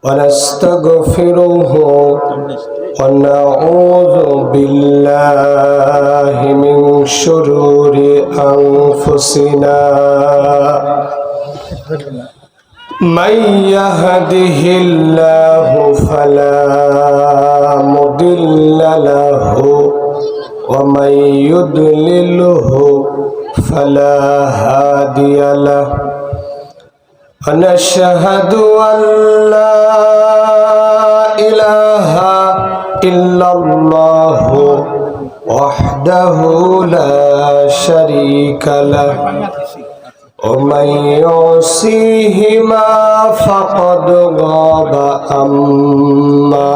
ونستغفره ونعوذ بالله من شرور أنفسنا من يهده الله فلا مضل له ومن يضلله فلا هادي له ونشهد أن لا إله إلا الله وحده لا شريك له ومن يعصيهما فقد غاب أما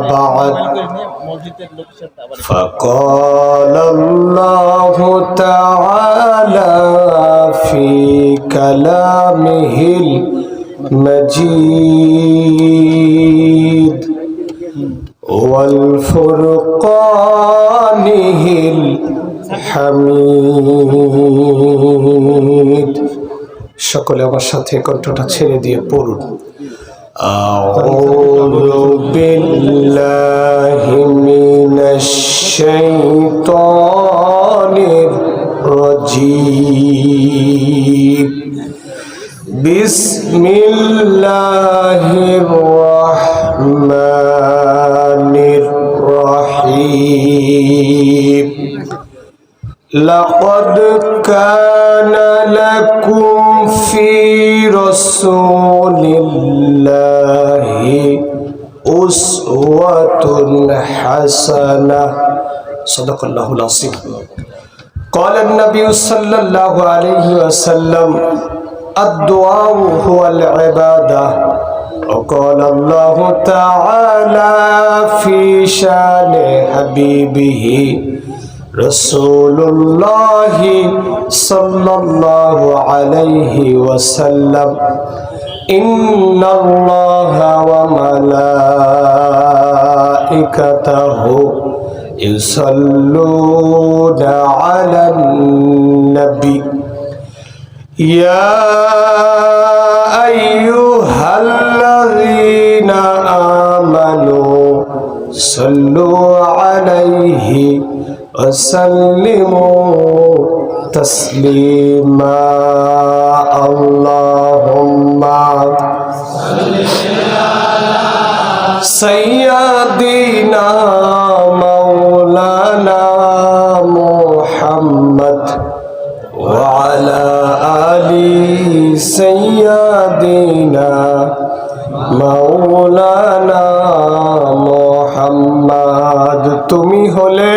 بعد فقال الله تعالى في كلامه المجيد والفرقانه الحميد সকলে আমার সাথে কণ্ঠটা ছেড়ে দিয়ে পড়ুন আউযু বিল্লাহি মিনাশ শাইতানির রাজীম বিসমিল্লাহির রাহমানির রহিম لقد كان لكم في رسول الله أسوة حسنة صدق الله العظيم قال النبي صلى الله عليه وسلم الدعاء هو العبادة وقال الله تعالى في شان حبيبه رسول الله صلى الله عليه وسلم إن الله وملائكته يصلون على النبي يا أيها الذين آمنوا صلوا عليه وسلموا تسليما اللهم صل على سيدنا مولانا محمد وعلى آل سيدنا مولانا محمد তুমি হলে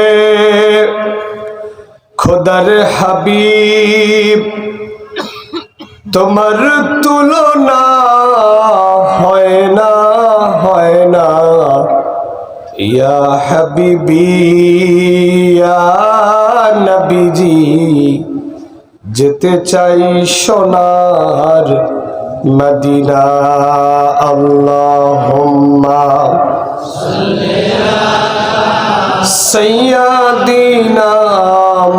খোদার হাবিব তোমার তুলনা হয় না ইয়া হাবিবি ইয়া নবীজি যেতে চাই সোনার মদিনা আল্লাহুম্মা সাল্লি আলা সাইয়্যিদিনা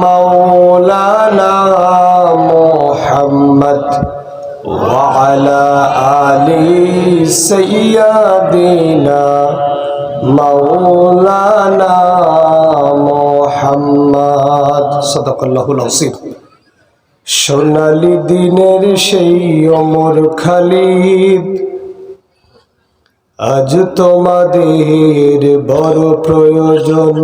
মাওলানা মুহাম্মদ ওয়া আলা আলি সাইয়্যিদিনা মাওলানা মুহাম্মদ সাদাকাল্লাহুল আযীম সোনালী দিনের সেই ওমর খালিদ আজ তোমাদের বড় প্রয়োজন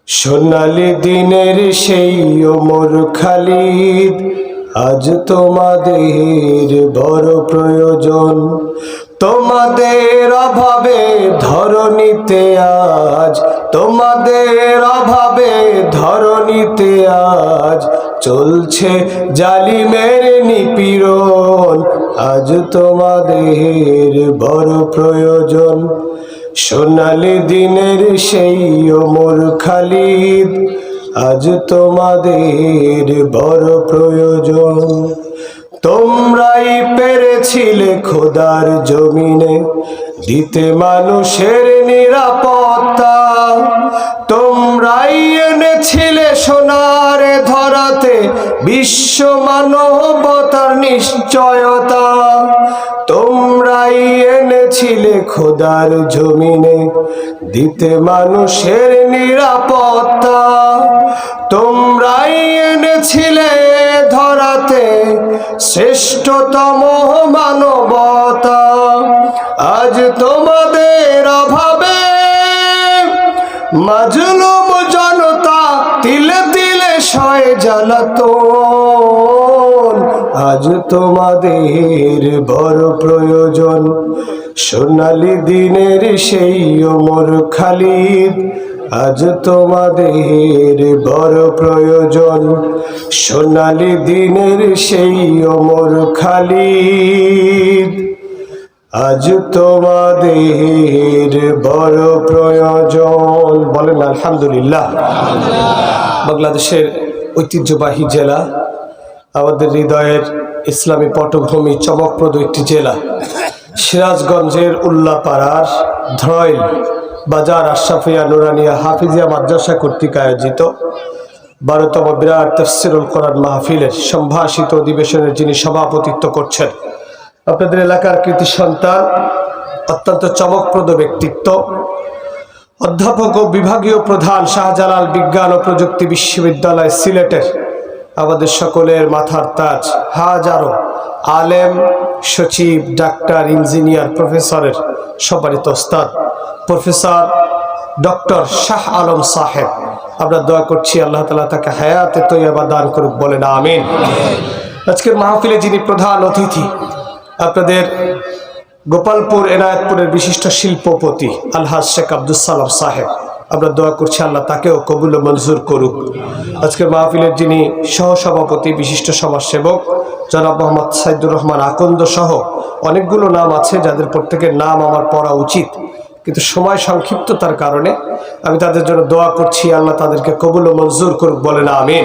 সোনালী দিনের সেই ওমর খালিদ আজ তোমাদের বড় প্রয়োজন তোমাদের অভাবে ধরণীতে আজ তোমাদের অভাবে ধরণীতে আজ চলছে জালিমের নিপীড়ন আজ তোমাদের বড় প্রয়োজন সোনালী দিনের সেই ওমর খালিদ আজ তোমাদের বড় প্রয়োজন তোমরাই পেরেছিলে খোদার জমিনে দিতে মানুষের নিরাপত্তা তোমরাই এনেছিলে সোনার ধরাতে বিশ্ব মানবতার নিশ্চয়তা তোমরাই তোমরাই এনেছিলে খোদার জমিনে দিতে মানুষের নিরাপত্তা, তোমরাই এনেছিলে ধরাতে শ্রেষ্ঠতম মানবতা। আজ তোমাদের অভাবে মাজলুম জনতা তিলে তিলে সয় জ্বালাতন। আজ তোমাদের বড় প্রয়োজন সোনালী দিনের সেই ওমর খালিদ। আজ তোমাদের বড় প্রয়োজন সোনালী দিনের সেই ওমর খালিদ। আজ তোমাদের বড় প্রয়োজন। বলেন আলহামদুলিল্লাহ। বাংলাদেশের ঐতিহ্যবাহী জেলা, আমাদের হৃদয়ের ইসলামী পটভূমি, চমকপ্রদ একটি জেলা, সিরাজগঞ্জের উল্লাপাড়ার ধরইল বাজার আশরাফিয়া নুরানিয়া হাফিজিয়া মাদ্রাসা কর্তৃক আয়োজিত 12তম বিরাট তাফসীরুল কোরআন মাহফিলের সম্ভাষিত অধিবেশনের যিনি সভাপতিত্ব করছেন, আপনাদের এলাকার কৃতি সন্তান, অত্যন্ত চমকপ্রদ ব্যক্তিত্ব, অধ্যাপক ও বিভাগীয় প্রধান, শাহজালাল বিজ্ঞান ও প্রযুক্তি বিশ্ববিদ্যালয় সিলেটের আমাদের সকলের মাথার তাজ, হাজারো আলেম, সচিব, ডাক্তার, ইঞ্জিনিয়ার, প্রফেসরের সম্মানিত ওস্তাদ প্রফেসর ডক্টর শাহ আলম সাহেব, আমরা দোয়া করছি আল্লাহ তাআলা তাকে হায়াতে তৈয়বা দান করুক। বলেন আমিন। আজকের মাহফিলে যিনি প্রধান অতিথি, আপনাদের গোপালপুর এনায়েতপুরের বিশিষ্ট শিল্পপতি আলহাজ শেখ আব্দুল সালাম সাহেব, আমরা দোয়া করছি আল্লাহ তাকেও কবুল ও মঞ্জুর করুক। আজকের মাহফিলের যিনি সহসভাপতি, বিশিষ্ট সমাজসেবক জনাব মোহাম্মদ সাইদুর রহমান আকন্দ সহ অনেকগুলো নাম আছে যাদের প্রত্যেকের নাম আমার পড়া উচিত, কিন্তু সময় সংক্ষিপ্ততার কারণে আমি তাদের জন্য দোয়া করছি আল্লাহ তাদেরকে কবুল ও মঞ্জুর করুক। বলেন আমিন।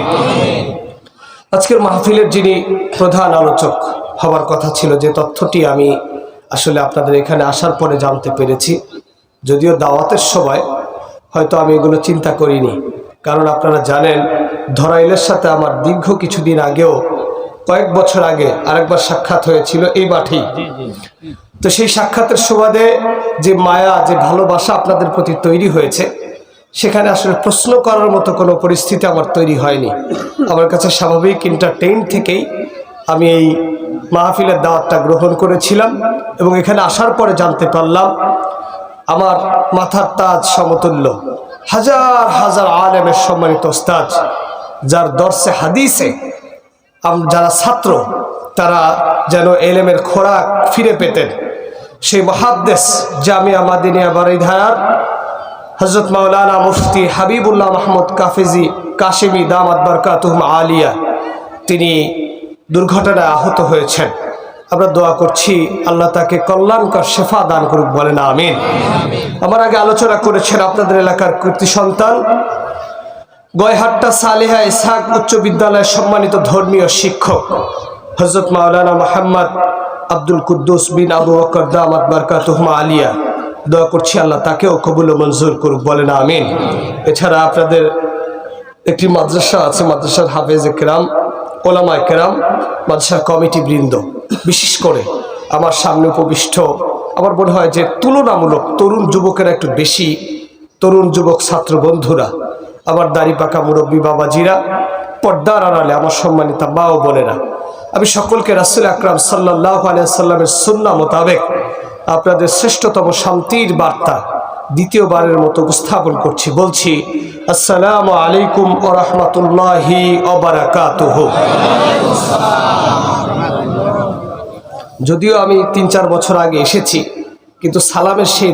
আজকের মাহফিলের যিনি প্রধান আলোচক হওয়ার কথা ছিল, যে তথ্যটি আমি আসলে আপনাদের এখানে আসার পরে জানতে পেরেছি, যদিও দাওয়াতের সময় হয়তো আমি এগুলো চিন্তা করিনি, কারণ আপনারা জানেন ধরাইলের সাথে আমার দীর্ঘ কিছুদিন আগেও, কয়েক বছর আগে আরেকবার সাক্ষাৎ হয়েছিল এই মাঠেই। তো সেই সাক্ষাতের সুবাদে যে মায়া, যে ভালোবাসা আপনাদের প্রতি তৈরি হয়েছে, সেখানে আসলে প্রশ্ন করার মতো কোনো পরিস্থিতি আমার তৈরি হয়নি। আমার কাছে স্বাভাবিক এন্টারটেইন থেকেই আমি এই মাহফিলের দাওয়াতটা গ্রহণ করেছিলাম, এবং এখানে আসার পরে জানতে পারলাম আমার মাথার তাজ সমতুল্য হাজার হাজার আলেমের সম্মানিত ওস্তাদ, যার দর্শে হাদিসে যারা ছাত্র তারা যেন এলেমের খোরাক ফিরে পেতেন, সেই মুহাদ্দিস জামিয়া মাদিনিয়া বারিধার হযরত মাওলানা মুফতি হাবিবুল্লাহ মাহমুদ কাফেজি কাশেমি দামাত বারকাতুহুম আলিয়া, তিনি দুর্ঘটনায় আহত হয়েছেন। আমরা দোয়া করছি আল্লাহ তাকে কল্যাণকর শেফা দান করুক। বলেন আমিন। আমার আগে আলোচনা করেছেন আপনাদের এলাকার কৃতি সন্তান, গয়হাট্টা সালেহা ইসহাক উচ্চ বিদ্যালয়ের সম্মানিত ধর্মীয় শিক্ষক হযরত মাওলানা মুহাম্মদ আব্দুল কুদ্দুস বিন আবু বকর দামাত বারকাতুহুম আলিয়া, দোয়া করছি আল্লাহ তাকেও কবুল ও মঞ্জুর করুক। বলেন আমিন। এছাড়া আপনাদের একটি মাদ্রাসা আছে, মাদ্রাসার হাফেজে কেরাম, ওলামায়ে কেরাম, মাদ্রাসার কমিটি বৃন্দ, বিশেষ করে আমার সামনে উপবিষ্ট আমার মনে হয় যে তুলনামূলক তরুণ যুবকেরা একটু বেশি, তরুণ যুবক ছাত্র বন্ধুরা, আমার দাড়ি পাকা মুরব্বী বাবাজিরা, পর্দার আড়ালে আমার সম্মানিতা মা ও বোনেরা, আমি সকলকে রাসূল আকরাম সাল্লাল্লাহু আলাইহি ওয়াসাল্লামের সুন্নাহ মোতাবেক আপনাদের শ্রেষ্ঠতম শান্তির বার্তা দ্বিতীয়বারের মতো উপস্থাপন করছি। বলছি আসসালামু আলাইকুম ওয়া রাহমাতুল্লাহি ওয়া বারাকাতুহু। যদিও আমি 3-4 বছর আগে এসেছি, কিন্তু সালামের সেই